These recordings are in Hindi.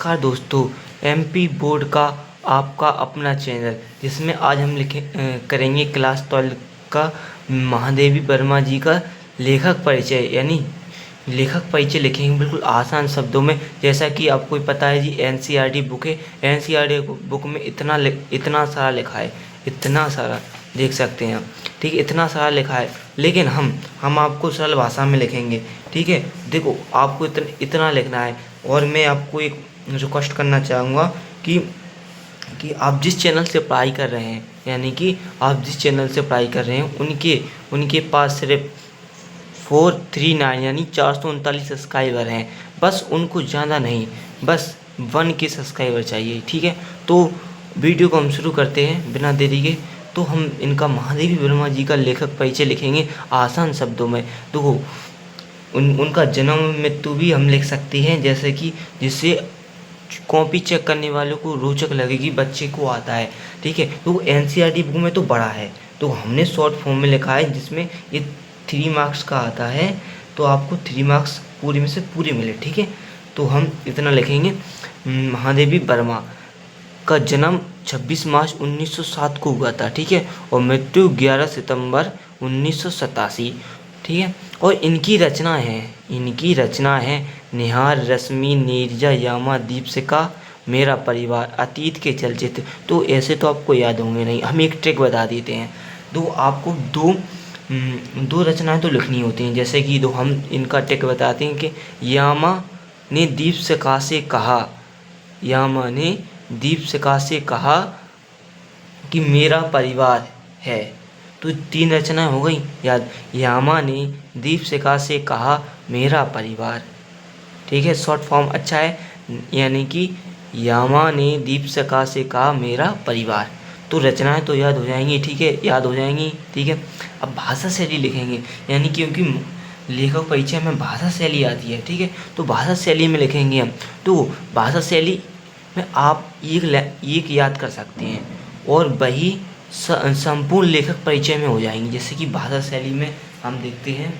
नमस्कार दोस्तों, एमपी बोर्ड का आपका अपना चैनल जिसमें आज हम करेंगे क्लास 12 का महादेवी वर्मा जी का लेखक परिचय लेखक परिचय लिखेंगे बिल्कुल आसान शब्दों में। जैसा कि आपको पता है जी, एनसीईआरटी बुक है। एनसीईआरटी बुक में इतना सारा लिखा है, इतना सारा देख सकते हैं आप। ठीक है, इतना सारा लिखा है, लेकिन हम आपको सरल भाषा में लिखेंगे। ठीक है, देखो आपको इतना लिखना है। और मैं आपको एक रिक्वेस्ट करना चाहूँगा कि आप जिस चैनल से पढ़ाई कर रहे हैं, यानी कि आप जिस चैनल से पढ़ाई कर रहे हैं उनके पास सिर्फ 439 यानी 439 सब्सक्राइबर हैं। बस उनको ज़्यादा नहीं, बस 1 के सब्सक्राइबर चाहिए। ठीक है, तो वीडियो को हम शुरू करते हैं बिना देरी के। तो हम इनका महादेवी वर्मा जी का लेखक परिचय लिखेंगे आसान शब्दों में। देखो उनका जन्म मृत्यु भी हम लिख सकते हैं, जैसे कि जिससे कॉपी चेक करने वालों को रोचक लगेगी, बच्चे को आता है। ठीक है, तो एनसीईआरटी बुक में तो बड़ा है, तो हमने शॉर्ट फॉर्म में लिखा है जिसमें ये 3 मार्क्स का आता है, तो आपको 3 मार्क्स पूरे में से पूरे मिले। ठीक है, तो हम इतना लिखेंगे। महादेवी वर्मा का जन्म 26 मार्च 1907 को हुआ था। ठीक है, और मृत्यु 11 सितंबर 1987। ठीक है, और इनकी रचना है निहार, रश्मि, नीरजा, यामा, दीपशिखा, मेरा परिवार, अतीत के चलचित्र। तो ऐसे तो आपको याद होंगे नहीं, हम एक ट्रिक बता देते हैं। आपको दो रचनाएं तो लिखनी होती हैं। जैसे कि हम इनका ट्रिक बताते हैं कि यामा ने दीपशिखा से कहा कि मेरा परिवार है। तो 3 रचनाएं हो गई याद। यामा ने दीपशिखा से कहा मेरा परिवार। ठीक है, शॉर्ट फॉर्म अच्छा है, यानी कि यामा ने दीपशिखा से कहा मेरा परिवार। तो रचनाएं तो याद हो जाएंगी। ठीक है, याद हो जाएंगी। ठीक है, अब भाषा शैली लिखेंगे, यानी क्योंकि लेखक परिचय में भाषा शैली आती है। ठीक है, तो भाषा शैली में लिखेंगे हम। तो भाषा शैली में आप एक याद कर सकते हैं और वही संपूर्ण लेखक परिचय में हो जाएंगी। जैसे कि भाषा शैली में हम देखते हैं,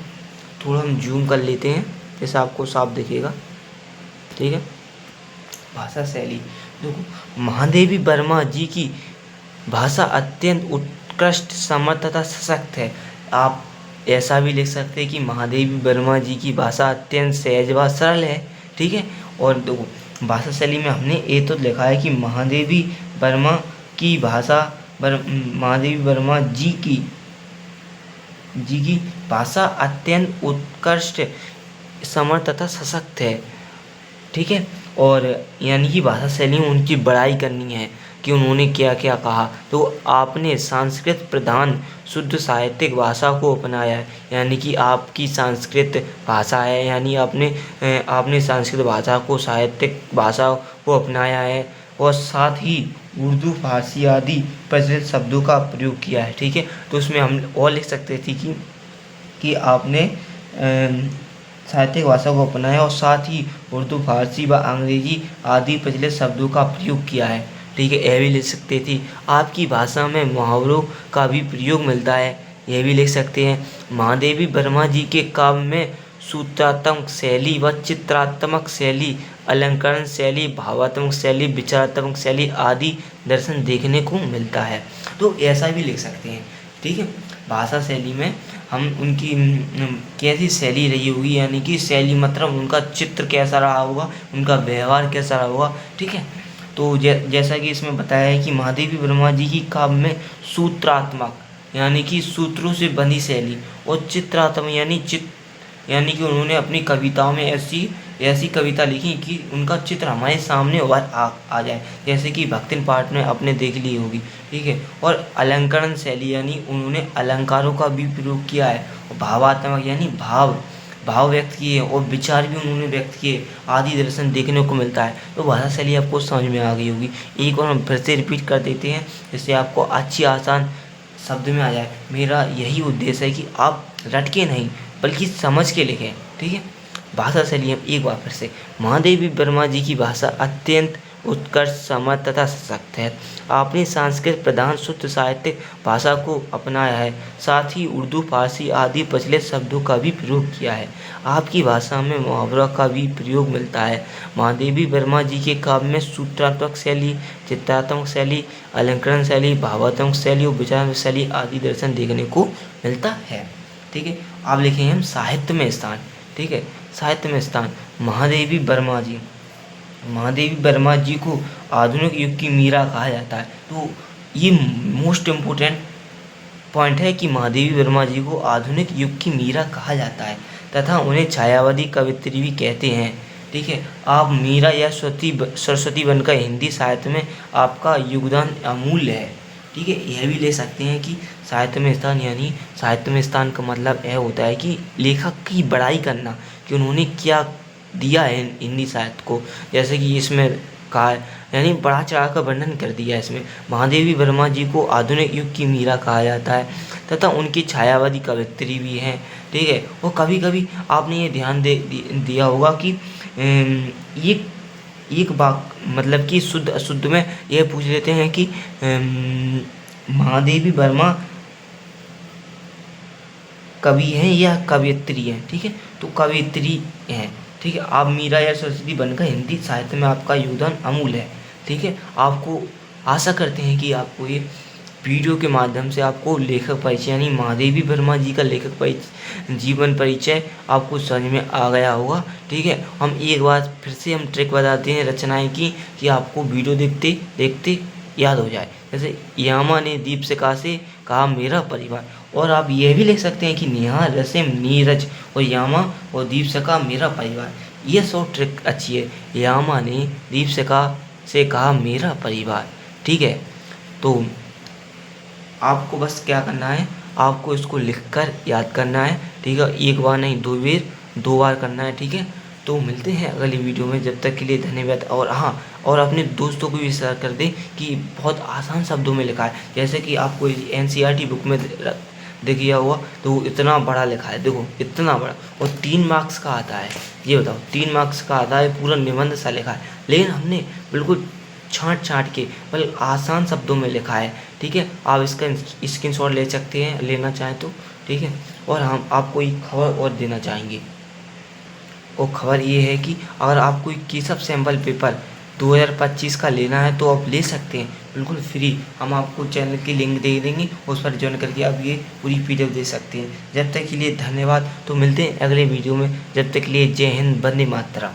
थोड़ा हम जूम कर लेते हैं जैसे आपको साफ दिखेगा। ठीक है, भाषा शैली देखो, महादेवी वर्मा जी की भाषा अत्यंत उत्कृष्ट, समर्थ तथा सशक्त है। आप ऐसा भी लिख सकते हैं कि महादेवी वर्मा जी की भाषा अत्यंत सहज व सरल है। ठीक है, और देखो भाषा शैली में हमने ये तो लिखा है कि महादेवी वर्मा जी की भाषा अत्यंत उत्कृष्ट, समर्थ तथा सशक्त है। ठीक है, और यानी कि भाषा शैली में उनकी बड़ाई करनी है कि उन्होंने क्या क्या कहा। तो आपने संस्कृत प्रधान शुद्ध साहित्यिक भाषा को अपनाया है, यानी कि आपकी संस्कृत भाषा है, यानी आपने संस्कृत भाषा को, साहित्यिक भाषा को अपनाया है, और साथ ही उर्दू, फारसी आदि प्रचलित शब्दों का प्रयोग किया है। ठीक है, तो उसमें हम और लिख सकते थे कि आपने साहित्यिक भाषा को अपनाया और साथ ही उर्दू, फारसी व अंग्रेजी आदि प्रचलित शब्दों का प्रयोग किया है। ठीक है, यह भी लिख सकते थे। आपकी भाषा में मुहावरों का भी प्रयोग मिलता है, यह भी लिख सकते हैं। महादेवी वर्मा जी के काव्य में सूत्रात्मक शैली व चित्रात्मक शैली, अलंकरण शैली, भावात्मक शैली, विचारात्मक शैली आदि दर्शन देखने को मिलता है। तो ऐसा भी लिख सकते हैं। ठीक है, भाषा शैली में हम उनकी कैसी शैली रही होगी, यानी कि शैली मतलब उनका चित्र कैसा रहा होगा, उनका व्यवहार कैसा रहा होगा। ठीक है, तो जैसा कि इसमें बताया है कि महादेवी वर्मा जी की काव्य में सूत्रात्मक यानी कि सूत्रों से बंधी शैली, और चित्रात्मक यानी कि उन्होंने अपनी कविताओं में ऐसी कविता लिखी कि उनका चित्र हमारे सामने आ जाए, जैसे कि भक्तिन पाठ में आपने देख ली होगी। ठीक है, और अलंकरण शैली यानी उन्होंने अलंकारों का भी प्रयोग किया है, और भावात्मक यानी भाव व्यक्त किए, और विचार भी उन्होंने व्यक्त किए आदि दर्शन देखने को मिलता है। तो भाषा शैली आपको समझ में आ गई होगी। एक और हम फिर से रिपीट कर देते हैं, जिससे आपको अच्छी आसान शब्द में आ जाए। मेरा यही उद्देश्य है कि आप रट के नहीं बल्कि समझ के लिखें। ठीक है, भाषा शैली एक बार फिर से, महादेवी वर्मा जी की भाषा अत्यंत उत्कर्ष, समर्थ तथा सशक्त है। आपने संस्कृत प्रधान शुद्ध साहित्यिक भाषा को अपनाया है, साथ ही उर्दू, फारसी आदि प्रचलित शब्दों का भी प्रयोग किया है। आपकी भाषा में मुहावरों का भी प्रयोग मिलता है। महादेवी वर्मा जी के काव्य में सूत्रात्मक शैली, चित्रात्मक शैली, अलंकरण शैली, भावात्मक शैली और विचारात्मक शैली आदि दर्शन देखने को मिलता है। ठीक है, आप लिखेंगे हम साहित्य में स्थान। ठीक है, साहित्य में स्थान महादेवी वर्मा जी। महादेवी वर्मा जी को आधुनिक युग की मीरा कहा जाता है। तो ये मोस्ट इम्पोर्टेंट पॉइंट है कि महादेवी वर्मा जी को आधुनिक युग की मीरा कहा जाता है तथा उन्हें छायावादी कवित्री भी कहते हैं। ठीक है, आप मीरा या सरस्वती बनकर हिंदी साहित्य में आपका योगदान अमूल्य है। ठीक है, यह भी ले सकते हैं कि साहित्य में स्थान, यानी साहित्य में स्थान का मतलब यह होता है कि लेखक की बड़ाई करना कि उन्होंने क्या दिया है हिंदी साहित्य को, जैसे कि इसमें कहा है, यानी बढ़ा चढ़ा कर वर्णन कर दिया है इसमें। महादेवी वर्मा जी को आधुनिक युग की मीरा कहा जाता है तथा उनकी छायावादी कवित्री भी हैं। ठीक है, और कभी कभी आपने ये ध्यान दिया होगा कि ये एक बात मतलब कि शुद्ध अशुद्ध में यह पूछ लेते हैं कि महादेवी वर्मा कवि हैं या कवियत्री हैं। ठीक है, तो कवियत्री हैं। ठीक है, आप मीरा या सरस्वती बनकर हिंदी साहित्य में आपका योगदान अमूल्य है। ठीक है, आपको आशा करते हैं कि आपको ये वीडियो के माध्यम से आपको लेखक परिचय यानी महादेवी वर्मा जी का लेखक परिचय, जीवन परिचय आपको समझ में आ गया होगा। ठीक है, हम एक बार फिर से हम ट्रिक बताते हैं रचनाएं की कि आपको वीडियो देखते देखते याद हो जाए। जैसे यामा ने दीपशिखा से कहा मेरा परिवार, और आप यह भी लिख सकते हैं कि नेहा, रसीम, नीरज और यामा और दीपशिखा मेरा परिवार। ये शॉर्ट ट्रिक अच्छी है। यामा ने दीपशिखा से कहा मेरा परिवार। ठीक है, तो आपको बस क्या करना है, आपको इसको लिखकर याद करना है। ठीक है, एक बार नहीं दो बार करना है। ठीक है, तो मिलते हैं अगली वीडियो में, जब तक के लिए धन्यवाद। और हाँ, और अपने दोस्तों को भी शेयर कर दें कि बहुत आसान शब्दों में लिखा है। जैसे कि आपको NCERT बुक में देखिए हुआ तो इतना बड़ा लिखा है, देखो इतना बड़ा, और 3 मार्क्स का आता है। ये बताओ 3 मार्क्स का आता है, पूरा निबंध सा लिखा है, लेकिन हमने बिल्कुल छाँट के बल्कि आसान शब्दों में लिखा है। ठीक है, आप इसका स्क्रीनशॉट ले सकते हैं लेना चाहें तो। ठीक है, और हम आपको एक खबर और देना चाहेंगे, और खबर ये है कि अगर आपको केशव सैम्पल पेपर 2025 का लेना है तो आप ले सकते हैं बिल्कुल फ्री। हम आपको चैनल की लिंक दे देंगे, उस पर ज्वाइन करके आप ये पूरी PDF दे सकते हैं। जब तक के लिए धन्यवाद, तो मिलते हैं अगले वीडियो में। जब तक के लिए जय हिंद, वंदे मातरम।